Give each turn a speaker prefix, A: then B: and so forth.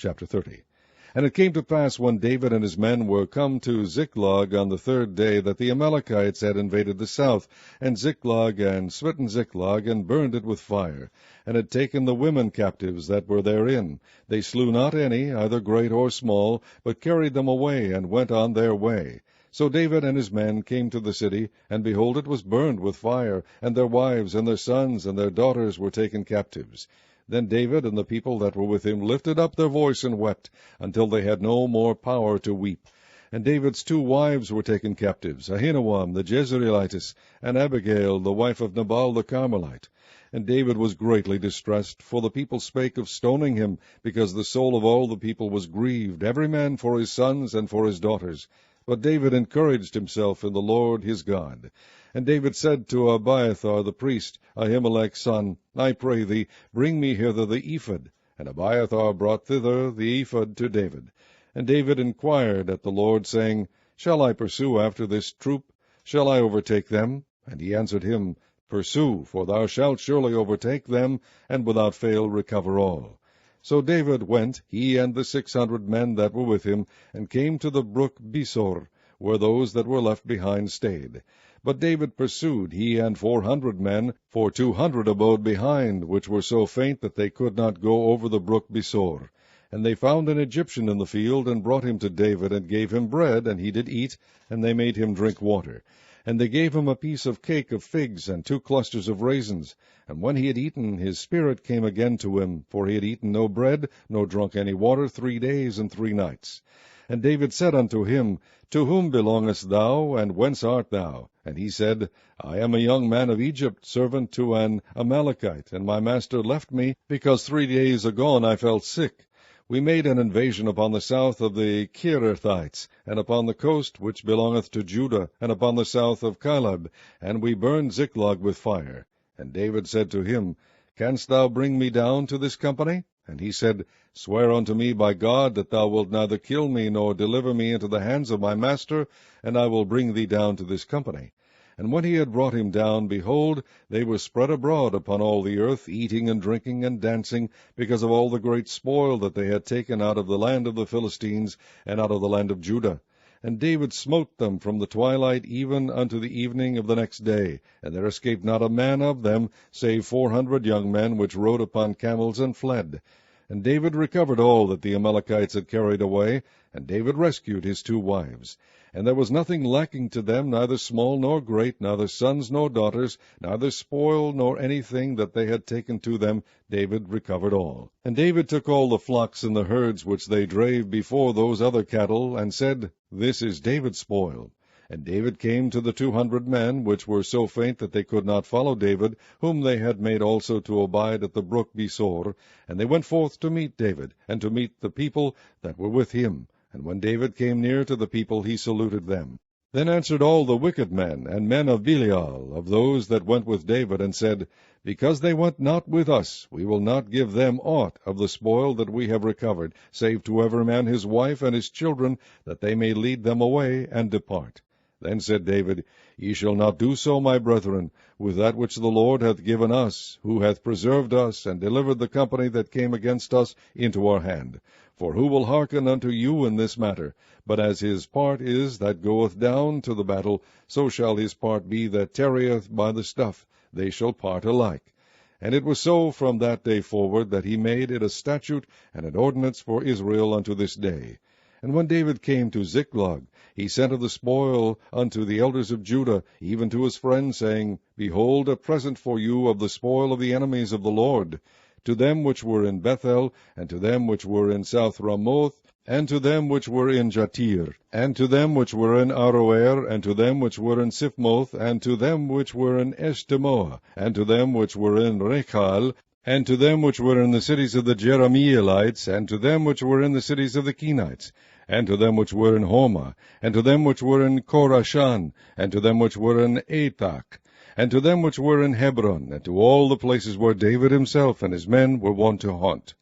A: Chapter 30. And it came to pass, when David and his men were come to Ziklag on the third day, that the Amalekites had invaded the south, and Ziklag, and smitten Ziklag, and burned it with fire, and had taken the women captives that were therein. They slew not any, either great or small, but carried them away, and went on their way. So David and his men came to the city, and behold, it was burned with fire, and their wives, and their sons, and their daughters were taken captives. Then David and the people that were with him lifted up their voice and wept, until they had no more power to weep. And David's 2 wives were taken captives, Ahinoam the Jezreelitess, and Abigail the wife of Nabal the Carmelite. And David was greatly distressed, for the people spake of stoning him, because the soul of all the people was grieved, every man for his sons and for his daughters. But David encouraged himself in the Lord his God. And David said to Abiathar the priest, Ahimelech's son, I pray thee, bring me hither the ephod. And Abiathar brought thither the ephod to David. And David inquired at the Lord, saying, Shall I pursue after this troop? Shall I overtake them? And he answered him, Pursue, for thou shalt surely overtake them, and without fail recover all. So David went, he and the 600 men that were with him, and came to the brook Besor, where those that were left behind stayed. But David pursued, he and 400 men, for 200 abode behind, which were so faint that they could not go over the brook Besor. And they found an Egyptian in the field, and brought him to David, and gave him bread, and he did eat, and they made him drink water. And they gave him a piece of cake of figs, and 2 clusters of raisins. And when he had eaten, his spirit came again to him, for he had eaten no bread, nor drunk any water 3 days and 3 nights. And David said unto him, To whom belongest thou, and whence art thou? And he said, I am a young man of Egypt, servant to an Amalekite, and my master left me, because 3 days agone I felt sick. We made an invasion upon the south of the Cherethites, and upon the coast which belongeth to Judah, and upon the south of Caleb, and we burned Ziklag with fire. And David said to him, Canst thou bring me down to this company? And he said, Swear unto me by God that thou wilt neither kill me, nor deliver me into the hands of my master, and I will bring thee down to this company. And when he had brought him down, behold, they were spread abroad upon all the earth, eating and drinking and dancing, because of all the great spoil that they had taken out of the land of the Philistines, and out of the land of Judah. And David smote them from the twilight even unto the evening of the next day, and there escaped not a man of them, save 400 young men, which rode upon camels and fled. And David recovered all that the Amalekites had carried away, and David rescued his 2 wives. And there was nothing lacking to them, neither small nor great, neither sons nor daughters, neither spoil nor anything that they had taken to them. David recovered all. And David took all the flocks and the herds which they drave before those other cattle, and said, This is David's spoil. And David came to the 200 men, which were so faint that they could not follow David, whom they had made also to abide at the brook Besor. And they went forth to meet David, and to meet the people that were with him. And when David came near to the people, he saluted them. Then answered all the wicked men, and men of Belial, of those that went with David, and said, Because they went not with us, we will not give them aught of the spoil that we have recovered, save to every man his wife and his children, that they may lead them away and depart. Then said David, Ye shall not do so, my brethren, with that which the Lord hath given us, who hath preserved us, and delivered the company that came against us into our hand. For who will hearken unto you in this matter? But as his part is that goeth down to the battle, so shall his part be that tarrieth by the stuff. They shall part alike. And it was so from that day forward, that he made it a statute and an ordinance for Israel unto this day. And when David came to Ziklag, he sent of the spoil unto the elders of Judah, even to his friends, saying, Behold, a present for you of the spoil of the enemies of the Lord. To them which were in Bethel, and to them which were in South Ramoth, and to them which were in Jatir, and to them which were in Aroer, and to them which were in Siphmoth, and to them which were in Eshtemoa, and to them which were in Rechal, and to them which were in the cities of the Jerahmeelites, and to them which were in the cities of the Kenites, and to them which were in Homa, and to them which were in Korashan, and to them which were in Atak, and to them which were in Hebron, and to all the places where David himself and his men were wont to hunt.